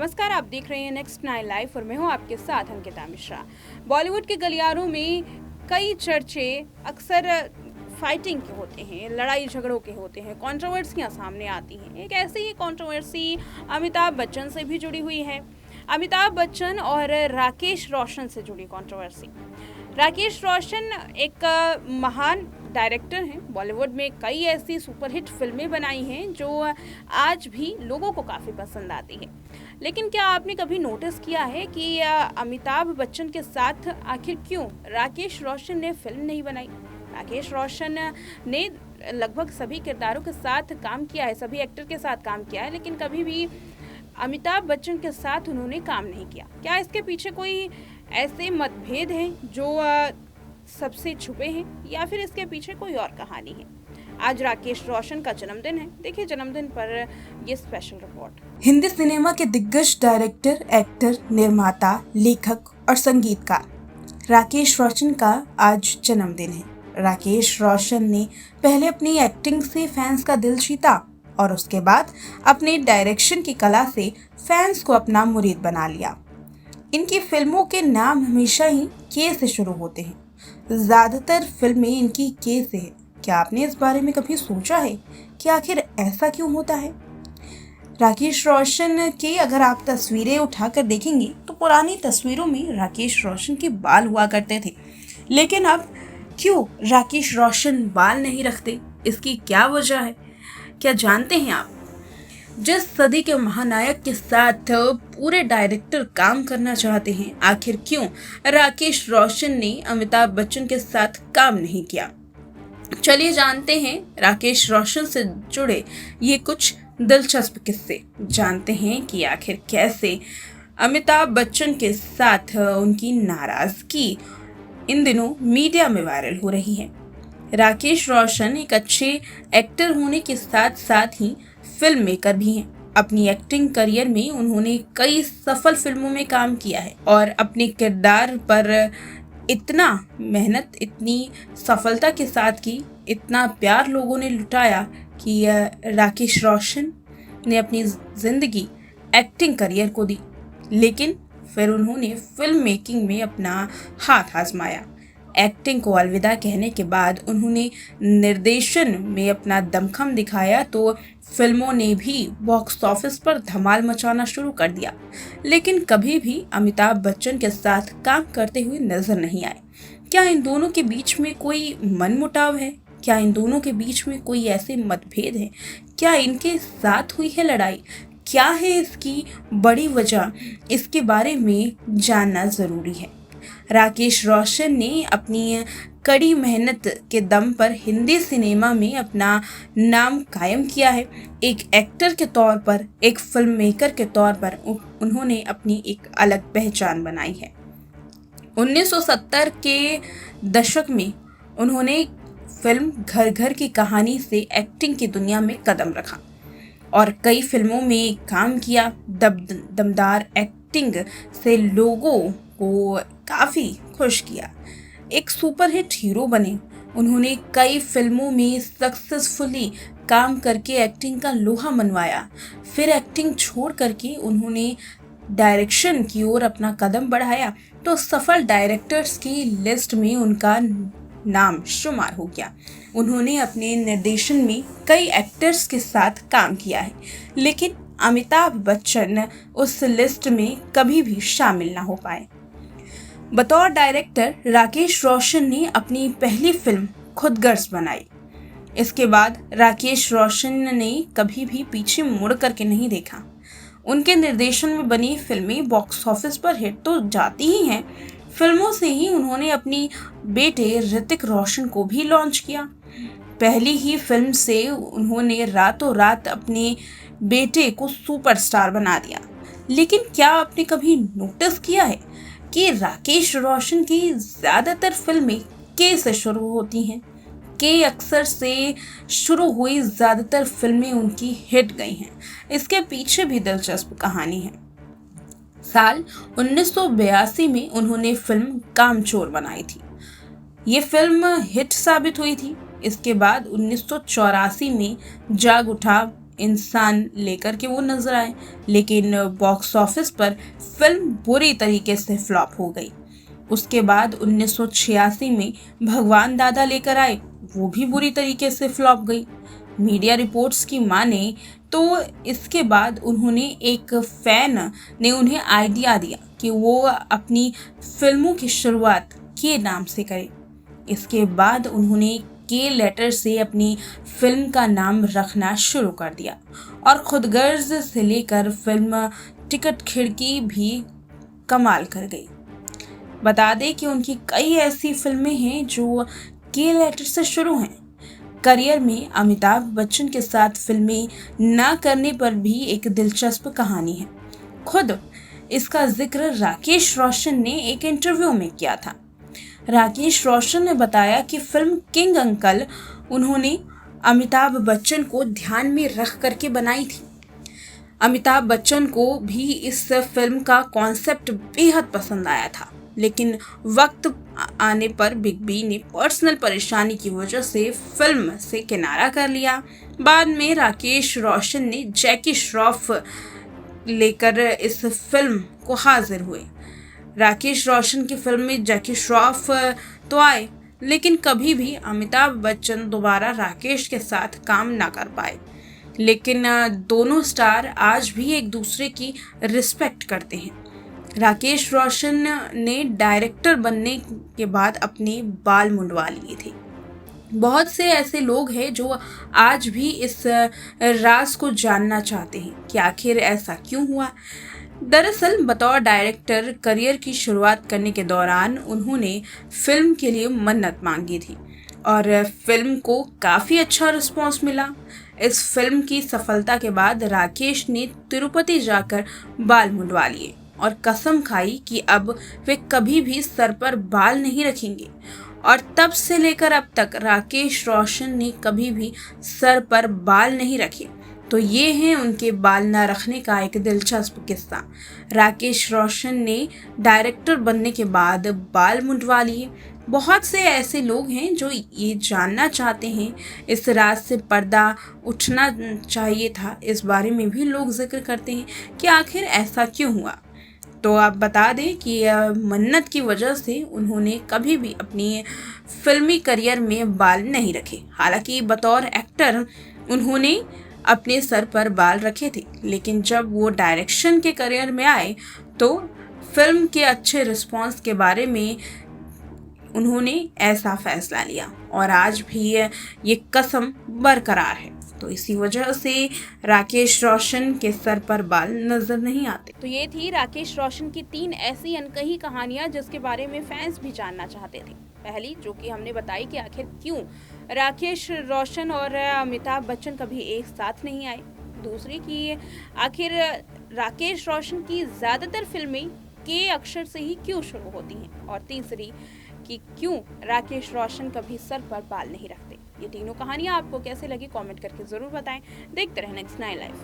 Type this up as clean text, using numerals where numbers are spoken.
नमस्कार, आप देख रहे हैं नेक्स्ट 9 लाइव और मैं हूं आपके साथ अंकिता मिश्रा। बॉलीवुड के गलियारों में कई चर्चे अक्सर फाइटिंग के होते हैं, लड़ाई झगड़ों के होते हैं, कंट्रोवर्सियां सामने आती हैं। एक ऐसी ही कंट्रोवर्सी अमिताभ बच्चन से भी जुड़ी हुई है। अमिताभ बच्चन और राकेश रोशन से जुड़ी कंट्रोवर्सी। राकेश रोशन एक महान डायरेक्टर हैं। बॉलीवुड में कई ऐसी सुपरहिट फिल्में बनाई हैं जो आज भी लोगों को काफ़ी पसंद आती है। लेकिन क्या आपने कभी नोटिस किया है कि अमिताभ बच्चन के साथ आखिर क्यों राकेश रोशन ने फिल्म नहीं बनाई? राकेश रोशन ने लगभग सभी किरदारों के साथ काम किया है, सभी एक्टर के साथ काम किया है, लेकिन कभी भी अमिताभ बच्चन के साथ उन्होंने काम नहीं किया। क्या इसके पीछे कोई ऐसे मतभेद हैं जो सबसे छुपे हैं, या फिर इसके पीछे कोई और कहानी है? आज राकेश रोशन का जन्मदिन है। देखिए जन्मदिन पर ये स्पेशल रिपोर्ट। हिंदी सिनेमा के दिग्गज डायरेक्टर, एक्टर, निर्माता, लेखक और संगीतकार राकेश रोशन का आज जन्मदिन है। राकेश रोशन ने पहले अपनी एक्टिंग से फैंस का दिल जीता और उसके बाद अपने डायरेक्शन की कला से फैंस को अपना मुरीद बना लिया। इनकी फिल्मों के नाम हमेशा ही के से शुरू होते हैं। ज्यादातर फिल्में इनकी के से है। क्या आपने इस बारे में कभी सोचा है कि आखिर ऐसा क्यों होता है? राकेश रोशन की अगर आप तस्वीरें उठाकर देखेंगे तो पुरानी तस्वीरों में राकेश रोशन के बाल हुआ करते थे, लेकिन अब क्यों राकेश रोशन बाल नहीं रखते? इसकी क्या वजह है? क्या जानते हैं आप? जिस सदी के महानायक के साथ पूरे डायरेक्टर काम करना चाहते हैं, आखिर क्यों राकेश रोशन ने अमिताभ बच्चन के साथ काम नहीं किया? चलिए जानते हैं राकेश रोशन से जुड़े ये कुछ दिलचस्प किस्से। जानते हैं कि आखिर कैसे अमिताभ बच्चन के साथ उनकी नाराजगी इन दिनों मीडिया में वायरल हो रही है। राकेश रोशन एक अच्छे एक्टर होने के साथ साथ ही फिल्म मेकर भी हैं। अपनी एक्टिंग करियर में उन्होंने कई सफल फिल्मों में काम किया है और अपने किरदार पर इतना मेहनत, इतनी सफलता के साथ की, इतना प्यार लोगों ने लुटाया कि राकेश रोशन ने अपनी जिंदगी एक्टिंग करियर को दी। लेकिन फिर उन्होंने फिल्म मेकिंग में अपना हाथ आजमाया। एक्टिंग को अलविदा कहने के बाद उन्होंने निर्देशन में अपना दमखम दिखाया तो फिल्मों ने भी बॉक्स ऑफिस पर धमाल मचाना शुरू कर दिया। लेकिन कभी भी अमिताभ बच्चन के साथ काम करते हुए नजर नहीं आए। क्या इन दोनों के बीच में कोई मनमुटाव है? क्या इन दोनों के बीच में कोई ऐसे मतभेद हैं? क्या इनके साथ हुई है लड़ाई? क्या है इसकी बड़ी वजह? इसके बारे में जानना जरूरी है। राकेश रोशन ने अपनी कड़ी मेहनत के दम पर हिंदी सिनेमा में अपना नाम कायम किया है। एक एक्टर के तौर पर, एक फिल्म मेकर के तौर पर उन्होंने अपनी एक अलग पहचान बनाई है। 1970 के दशक में उन्होंने फिल्म घर घर की कहानी से एक्टिंग की दुनिया में कदम रखा और कई फिल्मों में काम किया। दमदार एक्टिंग से लोगों को काफ़ी खुश किया। एक सुपरहिट हीरो बने। उन्होंने कई फिल्मों में सक्सेसफुली काम करके एक्टिंग का लोहा मनवाया। फिर एक्टिंग छोड़ करके उन्होंने डायरेक्शन की ओर अपना कदम बढ़ाया तो सफल डायरेक्टर्स की लिस्ट में उनका नाम शुमार हो गया। उन्होंने अपने निर्देशन में कई एक्टर्स के साथ काम किया है, लेकिन अमिताभ बच्चन उस लिस्ट में कभी भी शामिल ना हो पाए। बतौर डायरेक्टर राकेश रोशन ने अपनी पहली फिल्म खुदगर्ज बनाई। इसके बाद राकेश रोशन ने कभी भी पीछे मुड़ करके नहीं देखा। उनके निर्देशन में बनी फिल्में बॉक्स ऑफिस पर हिट तो जाती ही हैं, फिल्मों से ही उन्होंने अपनी बेटे ऋतिक रोशन को भी लॉन्च किया। पहली ही फिल्म से उन्होंने रातों रात अपने बेटे को सुपरस्टार बना दिया। लेकिन क्या आपने कभी नोटिस किया है कि राकेश रोशन की ज़्यादातर फिल्में के से शुरू होती हैं? के अक्सर से शुरू हुई ज़्यादातर फिल्में उनकी हिट गई हैं। इसके पीछे भी दिलचस्प कहानी है। साल 1982 में उन्होंने फिल्म कामचोर बनाई थी। ये फिल्म हिट साबित हुई थी। इसके बाद 1984 में जाग उठा इंसान लेकर के वो नजर आए, लेकिन बॉक्स ऑफिस पर फिल्म बुरी तरीके से फ्लॉप हो गई। उसके बाद 1986 में भगवान दादा लेकर आए, वो भी बुरी तरीके से फ्लॉप गई। मीडिया रिपोर्ट्स की माने तो इसके बाद उन्होंने एक फैन ने उन्हें आइडिया दिया कि वो अपनी फिल्मों की शुरुआत के नाम से करें। इसके बाद उन्होंने के लेटर से अपनी फिल्म का नाम रखना शुरू कर दिया और खुदगर्ज से लेकर फिल्म टिकट खिड़की भी कमाल कर गई। बता दें कि उनकी कई ऐसी फिल्में हैं जो के लेटर से शुरू हैं। करियर में अमिताभ बच्चन के साथ फिल्में ना करने पर भी एक दिलचस्प कहानी है। खुद इसका जिक्र राकेश रोशन ने एक इंटरव्यू में किया था। राकेश रोशन ने बताया कि फिल्म किंग अंकल उन्होंने अमिताभ बच्चन को ध्यान में रख करके बनाई थी। अमिताभ बच्चन को भी इस फिल्म का कॉन्सेप्ट बेहद पसंद आया था, लेकिन वक्त आने पर बिग बी ने पर्सनल परेशानी की वजह से फिल्म से किनारा कर लिया। बाद में राकेश रोशन ने जैकी श्रॉफ लेकर इस फिल्म को हाजिर हुए। राकेश रोशन की फिल्म में जैकी श्रॉफ तो आए, लेकिन कभी भी अमिताभ बच्चन दोबारा राकेश के साथ काम ना कर पाए। लेकिन दोनों स्टार आज भी एक दूसरे की रिस्पेक्ट करते हैं। राकेश रोशन ने डायरेक्टर बनने के बाद अपने बाल मुंडवा लिए थे। बहुत से ऐसे लोग हैं जो आज भी इस राज को जानना चाहते हैं कि आखिर ऐसा क्यों हुआ। दरअसल बतौर डायरेक्टर करियर की शुरुआत करने के दौरान उन्होंने फिल्म के लिए मन्नत मांगी थी और फिल्म को काफ़ी अच्छा रिस्पॉन्स मिला। इस फिल्म की सफलता के बाद राकेश ने तिरुपति जाकर बाल मुंडवा लिए और कसम खाई कि अब वे कभी भी सर पर बाल नहीं रखेंगे। और तब से लेकर अब तक राकेश रोशन ने कभी भी सर पर बाल नहीं रखे। तो ये है उनके बाल ना रखने का एक दिलचस्प किस्सा। राकेश रोशन ने डायरेक्टर बनने के बाद बाल मुंडवा लिए। बहुत से ऐसे लोग हैं जो ये जानना चाहते हैं इस राज से पर्दा उठना चाहिए था। इस बारे में भी लोग जिक्र करते हैं कि आखिर ऐसा क्यों हुआ। तो आप बता दें कि मन्नत की वजह से उन्होंने कभी भी अपनी फिल्मी करियर में बाल नहीं रखे। हालांकि बतौर एक्टर उन्होंने अपने सर पर बाल रखे थे, लेकिन जब वो डायरेक्शन के करियर में आए तो फिल्म के अच्छे रिस्पांस के बारे में उन्होंने ऐसा फैसला लिया और आज भी ये कसम बरकरार है। तो इसी वजह से राकेश रोशन के सर पर बाल नजर नहीं आते। तो ये थी राकेश रोशन की 3 ऐसी अनकही कहानियां जिसके बारे में फैंस भी जानना चाहते थे। पहली जो कि हमने बताई कि आखिर क्यों राकेश रोशन और अमिताभ बच्चन कभी एक साथ नहीं आए। दूसरी कि आखिर राकेश रोशन की ज़्यादातर फिल्में के अक्षर से ही क्यों शुरू होती हैं। और तीसरी कि क्यों राकेश रोशन कभी सर पर बाल नहीं रखते। ये तीनों कहानियाँ आपको कैसे लगी कमेंट करके ज़रूर बताएं। देखते रहें नेक्स्ट 9 लाइव।